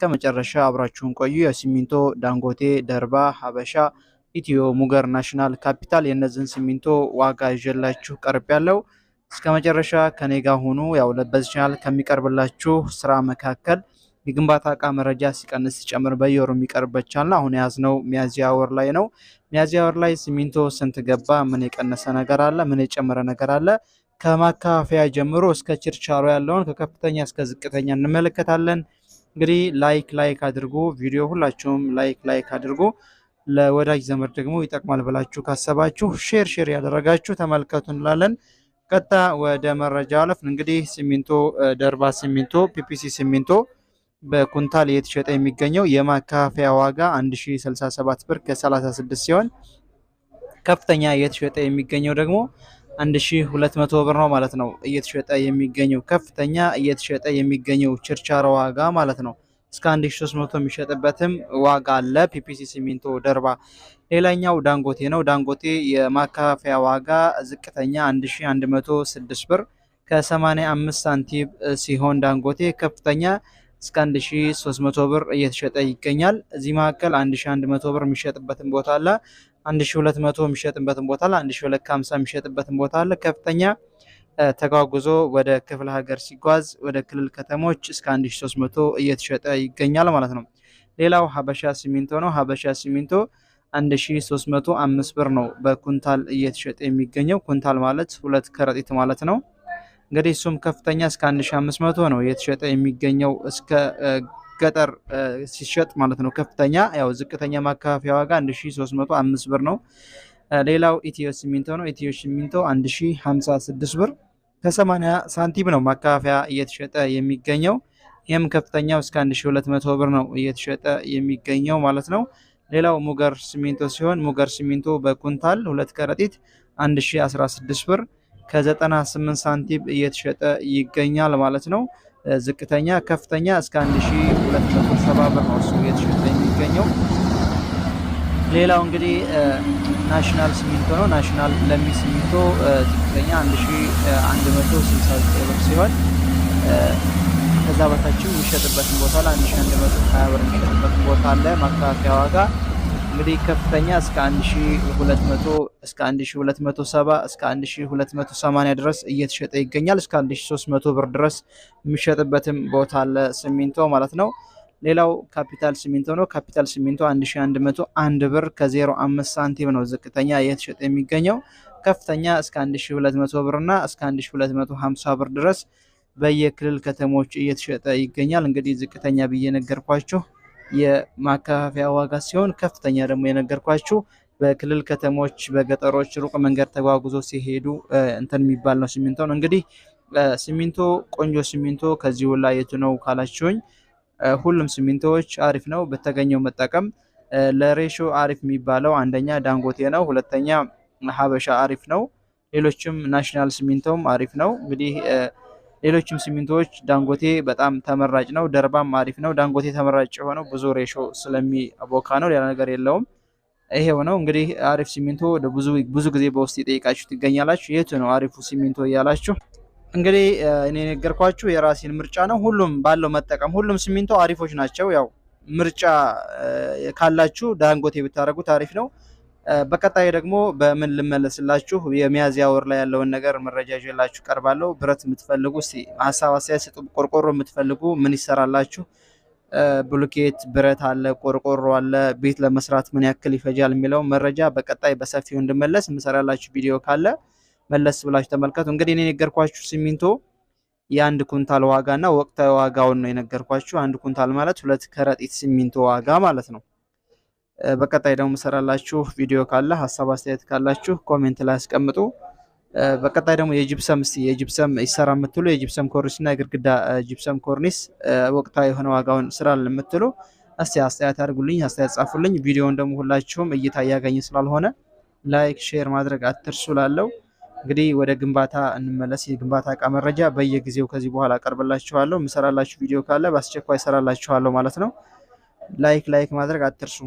ከመጨረሻ አብራችሁን ቆዩ። የሲሚንቶ ዳንጎቴ፣ ደርባ፣ ሀበሻ፣ ኢትዮ፣ ሙገር፣ ናሽናል፣ ካፒታል የእነዚህን ሲሚንቶ ዋጋ ይዤላችሁ ቀርብ ያለው እስከ መጨረሻ ከኔ ጋር ሆኑ። ያው በዚህ ቻናል ከሚቀርብላችሁ ስራ መካከል የግንባታ እቃ መረጃ ሲቀንስ ሲጨምር በየወሩ የሚቀርብበት ቻናል አሁን የያዝነው ሚያዝያ ወር ላይ ነው። ሚያዝያ ወር ላይ ሲሚንቶ ስንት ገባ፣ ምን የቀነሰ ነገር አለ፣ ምን የጨመረ ነገር አለ፣ ከማካፈያ ጀምሮ እስከ ችርቻሮ ያለውን ከከፍተኛ እስከ ዝቅተኛ እንመለከታለን። እንግዲህ ላይክ አድርጉ፣ ቪዲዮ ሁላችሁም ላይክ አድርጉ። ለወዳጅ ዘመድ ደግሞ ይጠቅማል ብላችሁ ካሰባችሁ ሼር ያደረጋችሁ ተመልከቱ እንላለን። ቀጥታ ወደ መረጃ አለፍን። እንግዲህ ሲሚንቶ ደርባ ሲሚንቶ ፒፒሲ ሲሚንቶ በኩንታል እየተሸጠ የሚገኘው የማካፈያ ዋጋ 1067 ብር ከ36 ሲሆን ከፍተኛ እየተሸጠ የሚገኘው ደግሞ 1200 ብር ነው ማለት ነው። እየተሸጠ የሚገኘው ከፍተኛ እየተሸጠ የሚገኘው ችርቻሮ ዋጋ ማለት ነው። እስከ 1300 የሚሸጥበትም ዋጋ አለ ፒፒሲ ሲሚንቶ ደርባ። ሌላኛው ዳንጎቴ ነው። ዳንጎቴ የማካፈያ ዋጋ ዝቅተኛ 1106 ብር ከ85 ሳንቲም ሲሆን ዳንጎቴ ከፍተኛ እስከ 1300 ብር እየተሸጠ ይገኛል። እዚህ መካከል 1100 ብር የሚሸጥበትን ቦታ አለ፣ 1200 የሚሸጥበትን ቦታ አለ፣ 1250 የሚሸጥበትን ቦታ አለ። ከፍተኛ ተጓጉዞ ወደ ክፍለ ሀገር ሲጓዝ ወደ ክልል ከተሞች እስከ 1300 እየተሸጠ ይገኛል ማለት ነው። ሌላው ሀበሻ ሲሚንቶ ነው። ሀበሻ ሲሚንቶ 1305 ብር ነው በኩንታል እየተሸጠ የሚገኘው። ኩንታል ማለት 2 ከረጢት ማለት ነው። እንግዲህ እሱም ከፍተኛ እስከ 1500 ነው እየተሸጠ የሚገኘው እስከ ገጠር ሲሸጥ ማለት ነው። ከፍተኛ ያው ዝቅተኛ ማካፈያ ዋጋ 1305 ብር ነው። ሌላው ኢትዮ ሲሚንቶ ነው። ኢትዮ ሲሚንቶ 1056 ብር ከ80 ሳንቲም ነው ማካፈያ እየተሸጠ የሚገኘው። ይህም ከፍተኛው እስከ 1200 ብር ነው እየተሸጠ የሚገኘው ማለት ነው። ሌላው ሙገር ሲሚንቶ ሲሆን ሙገር ሲሚንቶ በኩንታል 2 ከረጢት 1016 ብር ከ98 ሳንቲም እየተሸጠ ይገኛል ማለት ነው። ዝቅተኛ ከፍተኛ እስከ 1270 ብር ነው እሱ እየተሸጠ የሚገኘው። ሌላው እንግዲህ ናሽናል ሲሚንቶ ነው። ናሽናል ለሚ ሲሚንቶ ዝቅተኛ 1169 ብር ሲሆን ከዛ በታችም የሚሸጥበትን ቦታ ላይ 1120 ብር የሚሸጥበትን ቦታ አለ። ማካፈያ ዋጋ እንግዲህ ከፍተኛ እስከ 1200 እስከ 1270 እስከ 1280 ድረስ እየተሸጠ ይገኛል። እስከ 1300 ብር ድረስ የሚሸጥበትም ቦታ አለ ሲሚንቶ ማለት ነው። ሌላው ካፒታል ሲሚንቶ ነው። ካፒታል ሲሚንቶ 1101 ብር ከ05 ሳንቲም ነው ዝቅተኛ እየተሸጠ የሚገኘው። ከፍተኛ እስከ 1200 ብር እና እስከ 1250 ብር ድረስ በየክልል ከተሞች እየተሸጠ ይገኛል። እንግዲህ ዝቅተኛ ብዬ ነገርኳችሁ የማካፈያ ዋጋ ሲሆን ከፍተኛ ደግሞ የነገርኳችሁ በክልል ከተሞች በገጠሮች ሩቅ መንገድ ተጓጉዞ ሲሄዱ እንትን የሚባል ነው ሲሚንቶ ነው። እንግዲህ ሲሚንቶ ቆንጆ ሲሚንቶ ከዚሁ ላይ የቱ ነው ካላችሁኝ ሁሉም ሲሚንቶዎች አሪፍ ነው በተገኘው መጠቀም። ለሬሾ አሪፍ የሚባለው አንደኛ ዳንጎቴ ነው፣ ሁለተኛ ሀበሻ አሪፍ ነው። ሌሎችም ናሽናል ሲሚንቶም አሪፍ ነው። እንግዲህ ሌሎችም ሲሚንቶዎች ዳንጎቴ በጣም ተመራጭ ነው፣ ደርባም አሪፍ ነው። ዳንጎቴ ተመራጭ የሆነው ብዙ ሬሾ ስለሚቦካ ነው፣ ሌላ ነገር የለውም። ይሄው ነው እንግዲህ አሪፍ ሲሚንቶ ብዙ ጊዜ በውስጥ የጠይቃችሁ ትገኛላችሁ። የቱ ነው አሪፉ ሲሚንቶ እያላችሁ እንግዲህ እኔ ነገርኳችሁ የራሴን ምርጫ ነው። ሁሉም ባለው መጠቀም ሁሉም ሲሚንቶ አሪፎች ናቸው። ያው ምርጫ ካላችሁ ዳንጎቴ ብታደርጉት አሪፍ ነው። በቀጣይ ደግሞ በምን ልመለስላችሁ የሚያዝያ ወር ላይ ያለውን ነገር መረጃ ይዤላችሁ ቀርባለሁ። ብረት የምትፈልጉ እስቲ ሀሳብ አስተያየት ስጡ። ቆርቆሮ የምትፈልጉ ምን ይሰራላችሁ? ብሎኬት ብረት አለ፣ ቆርቆሮ አለ። ቤት ለመስራት ምን ያክል ይፈጃል የሚለው መረጃ በቀጣይ በሰፊው እንድመለስ የምሰራላችሁ ቪዲዮ ካለ መለስ ብላችሁ ተመልከቱ። እንግዲህ እኔ የነገርኳችሁ ሲሚንቶ የአንድ ኩንታል ዋጋና ወቅታዊ ዋጋውን ነው የነገርኳችሁ። አንድ ኩንታል ማለት 2 ከረጢት ሲሚንቶ ዋጋ ማለት ነው። በቀጣይ ደግሞ ሰራላችሁ ቪዲዮ ካለ ሀሳብ አስተያየት ካላችሁ ኮሜንት ላይ አስቀምጡ። በቀጣይ ደግሞ የጂፕሰም ይሰራ የምትሉ የጂፕሰም ኮርኒስ እና የግድግዳ ጂፕሰም ኮርኒስ ወቅታዊ የሆነ ዋጋውን ስራ ለምትሉ እስቲ አስተያየት አድርጉልኝ፣ አስተያየት ጻፉልኝ። ቪዲዮውን ደግሞ ሁላችሁም እይታ እያገኘ ስላልሆነ ላይክ ሼር ማድረግ አትርሱ ላለው እንግዲህ ወደ ግንባታ እንመለስ። የግንባታ እቃ መረጃ በየጊዜው ከዚህ በኋላ አቀርብላችኋለሁ። የምሰራላችሁ ቪዲዮ ካለ በአስቸኳይ እሰራላችኋለሁ ማለት ነው። ላይክ ማድረግ አትርሱ።